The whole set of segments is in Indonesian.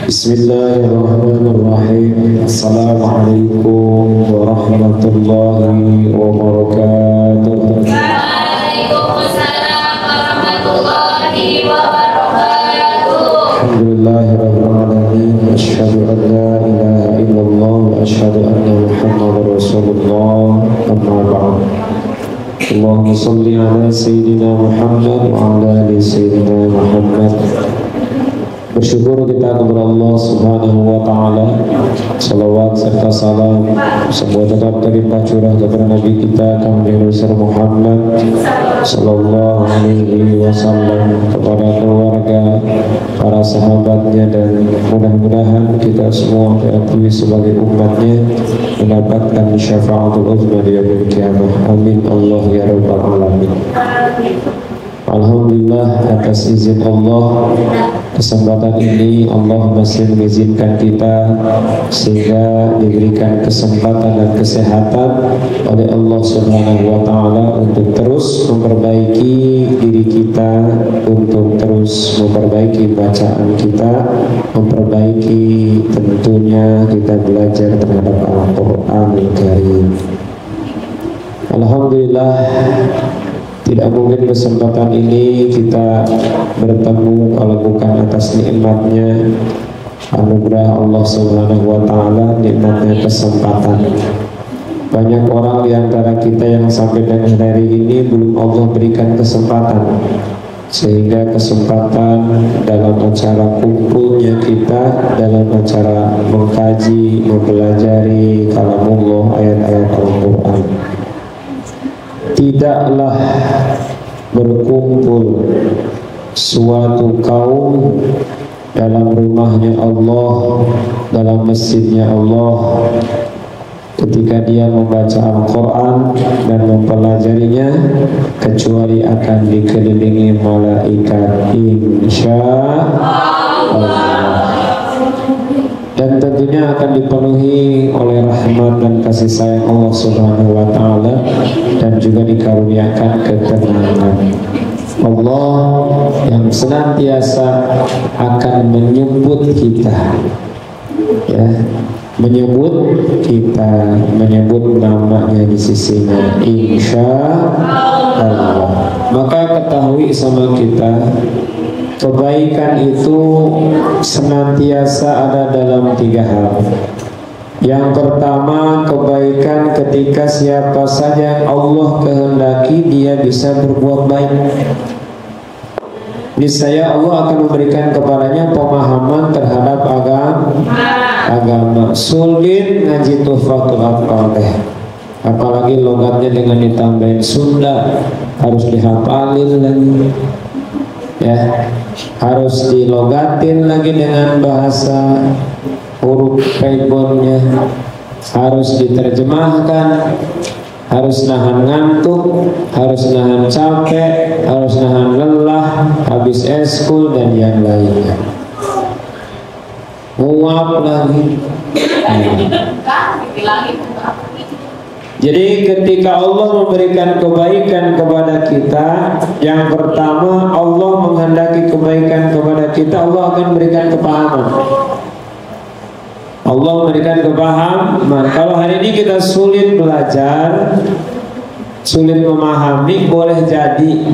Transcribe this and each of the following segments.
Bismillahirrahmanirrahim. Assalamualaikum warahmatullahi wabarakatuh. Waalaikumsalam warahmatullahi wabarakatuh. Alhamdulillahirabbil alamin. Asyhadu an la ilaha illallah wa asyhadu anna Muhammadar Rasulullah. Amma ba'd. Allahumma shalli ala sayyidina Muhammad wa ala ali sayyidina Muhammad. Bersyukur kita kepada Allah Subhanahu wa Ta'ala. Salawat serta salam semua tetap terlimpah curah kepada Nabi kita kami Rasul Muhammad Sallallahu Alaihi Wasallam, kepada keluarga, para sahabatnya, dan mudah-mudahan kita semua diakui sebagai umatnya mendapatkan syafaatul uzma di yaumil qiyamah. Amin Allah ya rabbal alamin. Alhamdulillah, atas izin Allah, kesempatan ini Allah masih mengizinkan kita sehingga diberikan kesempatan dan kesehatan oleh Allah Subhanahu wa Ta'ala untuk terus memperbaiki diri kita, untuk terus memperbaiki bacaan kita, memperbaiki tentunya kita belajar terhadap Al-Quranul Karim. Alhamdulillah, tidak mungkin kesempatan ini kita bertemu kalau bukan atas nikmatnya anugerah Allah Subhanahu wa Ta'ala, nikmatnya kesempatan. Banyak orang di antara kita yang sampai dengan hari ini belum Allah berikan kesempatan, sehingga kesempatan dalam acara kumpulnya kita, dalam acara mengkaji, mempelajari kalamullah, ayat-ayat Al-Quran, tidaklah berkumpul suatu kaum dalam rumahnya Allah, dalam masjidnya Allah, ketika dia membaca Al-Quran dan mempelajarinya, kecuali akan dikelilingi malaikat insya Allah, dan tentunya akan dipenuhi oleh rahmat dan kasih sayang Allah Subhanahu wa Ta'ala, dan juga dikaruniakan ketenangan Allah yang senantiasa akan menyebut kita, ya, menyebut kita, menyebut namanya di sisinya insya Allah. Maka ketahui sama kita, kebaikan itu senantiasa ada dalam 3 hal. Yang pertama, kebaikan ketika siapa saja Allah kehendaki dia bisa berbuat baik, niscaya Allah akan memberikan kepadanya pemahaman terhadap agama. Sulit ngaji tuhfatul afqih, apalagi logatnya dengan ditambahin Sunda, harus dihafalin lagi, ya, harus dilogatin lagi dengan bahasa huruf pegonnya, harus diterjemahkan, harus nahan ngantuk, harus nahan capek, harus nahan lelah, habis eskul dan yang lainnya. Nguap lagi. Jadi ketika Allah memberikan kebaikan kepada kita, yang pertama Allah menghendaki kebaikan kepada kita, Allah akan berikan kepahaman. Allah memberikan kepahaman. Kalau hari ini kita sulit belajar, sulit memahami, boleh jadi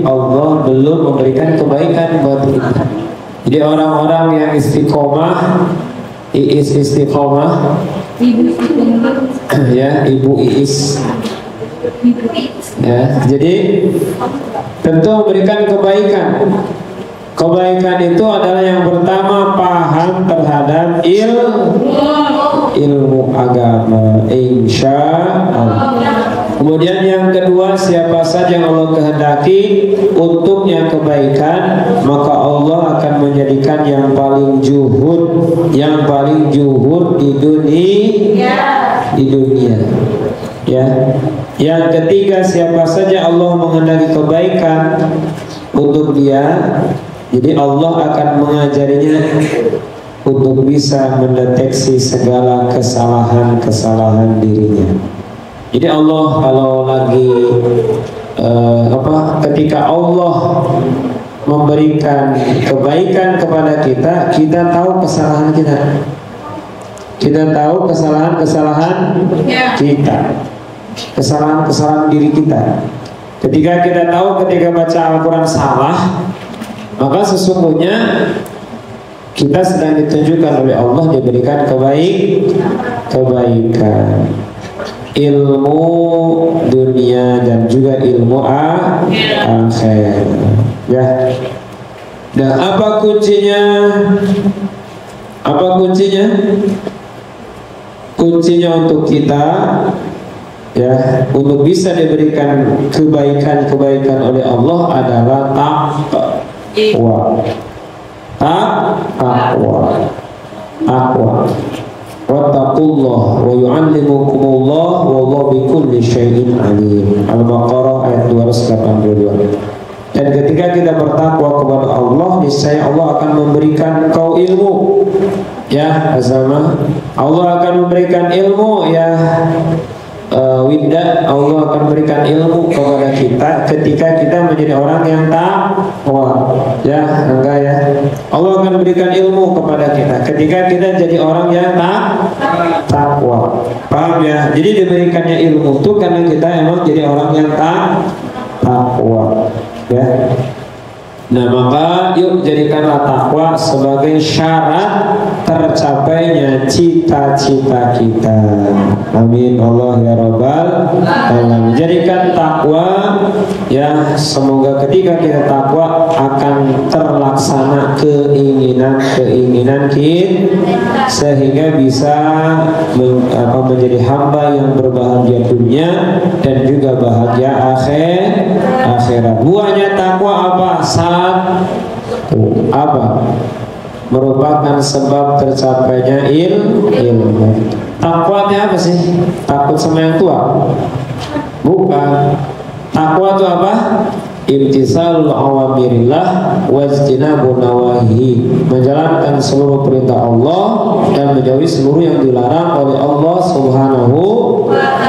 Allah belum memberikan kebaikan buat kita. Jadi orang-orang yang istiqomah, istiqomah, ya, Ibu Iis, ya, jadi tentu memberikan kebaikan. Kebaikan itu adalah yang pertama paham terhadap ilmu agama, insya Allah. Kemudian yang kedua, siapa saja yang Allah kehendaki untuknya kebaikan, maka Allah akan menjadikan yang paling juhud di dunia. Ya. Yang ketiga, siapa saja Allah menghendaki kebaikan untuk dia, jadi Allah akan mengajarinya untuk bisa mendeteksi segala kesalahan-kesalahan dirinya. Jadi Allah kalau lagi ketika Allah memberikan kebaikan kepada kita, kita tahu kesalahan kita. Kita tahu kesalahan-kesalahan kita, kesalahan-kesalahan diri kita. Ketika kita tahu ketika baca Al-Quran salah, maka sesungguhnya kita sedang ditunjukkan oleh Allah diberikan kebaikan, ilmu dunia dan juga ilmu akhirat. Ya. Dan apa kuncinya? Apa kuncinya? Kuncinya untuk kita, ya, untuk bisa diberikan kebaikan-kebaikan oleh Allah adalah takwa. Wattaqullah wa yu'allimukumullah wallahu bikulli syai'in alim. Al-Baqarah ayat 282. Dan ketika kita bertakwa kepada Allah, niscaya Allah akan memberikan kau ilmu. Ya, azama. Allah akan memberikan ilmu, ya. Winda, Allah akan memberikan ilmu kepada kita ketika kita menjadi orang yang takwa. Ya, enggak ya. Allah akan memberikan ilmu kepada kita ketika kita jadi orang yang takwa. Paham ya? Jadi diberikannya ilmu itu karena kita emang jadi orang yang takwa. Ya. Nah, maka yuk jadikanlah takwa sebagai syarat tercapainya cita-cita kita. Amin Allah ya Rabbal alamin. Jadikan takwa, ya, semoga ketika kita takwa akan terlaksana keinginan kita, sehingga bisa menjadi hamba yang berbahagia dunia dan juga bahagia akhirat. Buahnya takwa apa? Merupakan sebab tercapainya ilmu. Takwa itu apa sih? Takut sama yang tua? Bukan. Takwa itu apa? Imtisalul awamirillah wajtinabun nawahi, menjalankan seluruh perintah Allah dan menjauhi seluruh yang dilarang oleh Allah Subhanahu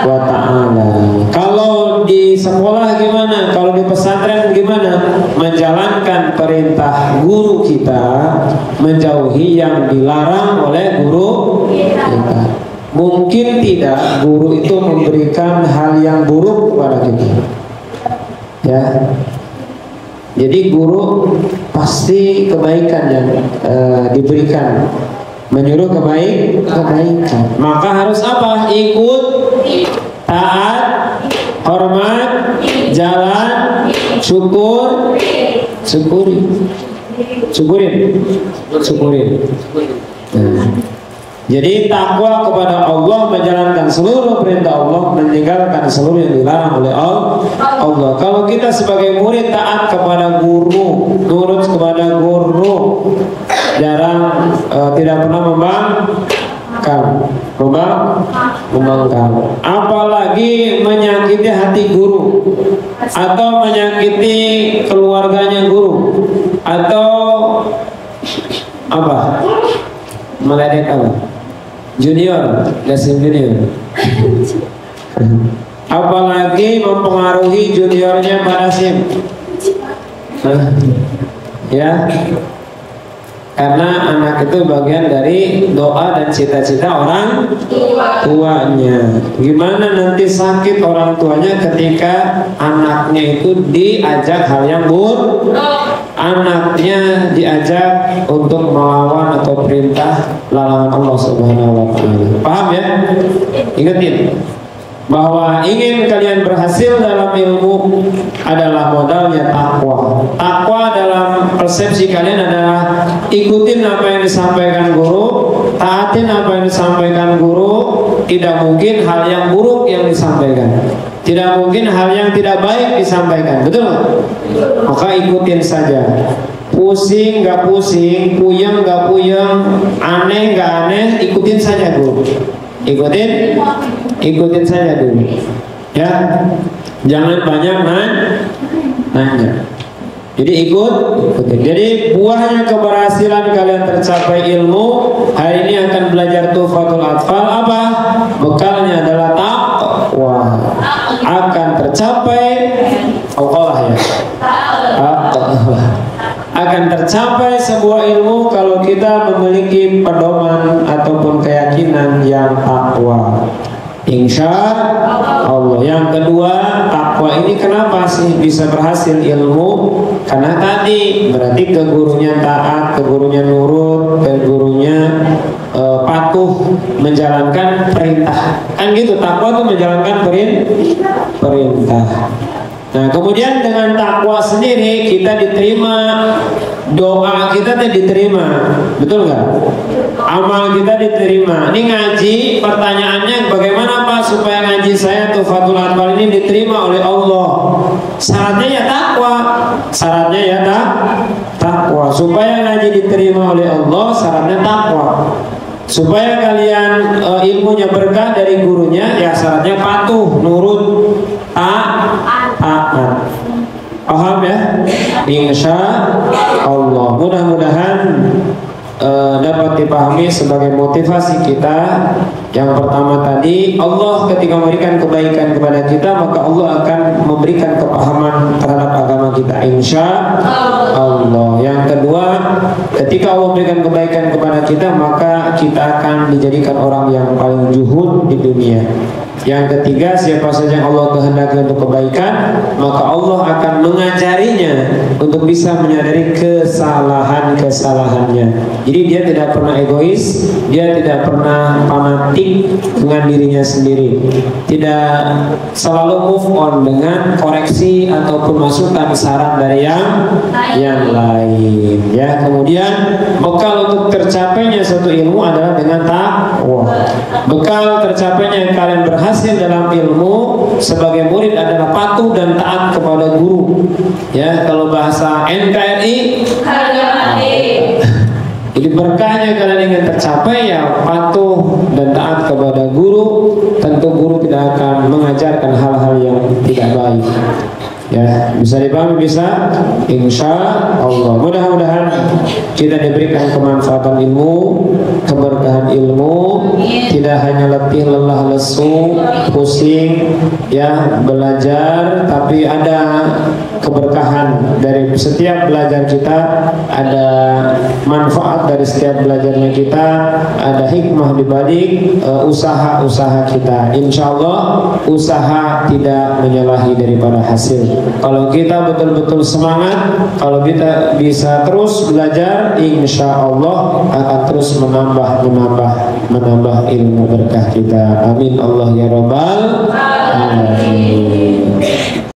wa ta'ala. Kalau di sekolah gimana? Kalau di pesantren gimana? Menjalankan perintah guru kita, menjauhi yang dilarang oleh guru kita. Mungkin tidak guru itu memberikan hal yang buruk kepada kita, ya. Jadi guru pasti kebaikan yang diberikan, menyuruh kebaikan. Maka harus apa? Ikut, taat, hormat, jalan, syukurin. Jadi takwa kepada Allah, menjalankan seluruh perintah Allah, meninggalkan seluruh yang dilarang oleh Allah. Kalau kita sebagai murid taat kepada guru, nurut kepada guru, jarang, tidak pernah membangkang, apalagi menyakiti hati guru atau menyakiti keluarganya guru atau apa? Meledek apa? Junior, gasim junior. Apalagi mempengaruhi juniornya pada SIM. Ya. Karena anak itu bagian dari doa dan cita-cita orang tuanya. Gimana nanti sakit orang tuanya ketika anaknya itu diajak hal yang buruk, anaknya diajak untuk melawan atau perintah larangan Allah Subhanahu wa ta'ala. Paham ya? Ingatin bahwa ingin kalian berhasil dalam ilmu adalah modalnya takwa. Takwa dalam persepsi kalian adalah ikutin apa yang disampaikan guru, taatin apa yang disampaikan guru. Tidak mungkin hal yang buruk yang disampaikan, tidak mungkin hal yang tidak baik disampaikan. Betul? Maka ikutin saja. Pusing nggak pusing, puyeng nggak puyeng, aneh nggak aneh, ikutin saja guru. Ikutin saja dulu, ya. Jangan banyak nanya. Jadi ikutin. Jadi buahnya keberhasilan kalian tercapai ilmu. Hari ini akan belajar Tuhfatul Atfal. Apa? Bekalnya adalah takwa. Akan tercapai tercapai sebuah ilmu kalau kita memiliki pedoman ataupun keyakinan yang takwa. Insya Allah. Yang kedua, takwa ini kenapa sih bisa berhasil ilmu? Karena tadi berarti ke gurunya taat, ke gurunya nurut, ke gurunya patuh menjalankan perintah. Kan gitu, takwa itu menjalankan perintah. Nah, kemudian dengan takwa sendiri kita diterima, doa kita diterima, betul nggak? Amal kita diterima. Ini ngaji, pertanyaannya bagaimana Pak supaya ngaji saya Tuhfatul Atfal ini diterima oleh Allah? Syaratnya ya takwa. Syaratnya ya takwa. Supaya ngaji diterima oleh Allah, syaratnya takwa. Supaya kalian ilmunya berkah dari gurunya, ya syaratnya patuh, nurut, taat. Paham ya? Insya Allah. Mudah-mudahan dapat dipahami sebagai motivasi kita. Yang pertama tadi, Allah ketika memberikan kebaikan kepada kita, maka Allah akan memberikan kepahaman terhadap agama kita, insya Allah. Yang kedua, ketika Allah memberikan kebaikan kepada kita, maka kita akan dijadikan orang yang paling zuhud di dunia. Yang ketiga, siapa saja yang Allah kehendaki untuk kebaikan, maka Allah akan mengajarinya untuk bisa menyadari kesalahan-kesalahannya. Jadi dia tidak pernah egois, dia tidak pernah fanatik dengan dirinya sendiri, tidak selalu move on dengan koreksi ataupun masukan saran dari yang lain. Ya, kemudian bekal untuk tercapainya satu ilmu adalah dengan takwa. Bekal tercapainya kalian berhasil dalam ilmu sebagai murid adalah patuh dan taat kepada guru. Ya, kalau bahasa NKRI, jadi berkahnya kalian ingin tercapai ya patuh dan taat kepada guru. Tentu guru tidak akan mengajarkan hal-hal yang tidak baik. Ya, bisa dipahami, bisa? Insya Allah. Mudah-mudahan kita diberikan kemanfaatan ilmu, keberkahan ilmu, tidak hanya letih, lelah, lesu, pusing, ya belajar, tapi ada keberkahan dari setiap belajar kita, ada manfaat dari setiap belajarnya kita, ada hikmah di balik usaha-usaha kita. Insya Allah usaha tidak menyalahi daripada hasil. Kalau kita betul-betul semangat, kalau kita bisa terus belajar, insya Allah akan terus menambah ilmu berkah kita. Amin Allah ya Rabbal alamin.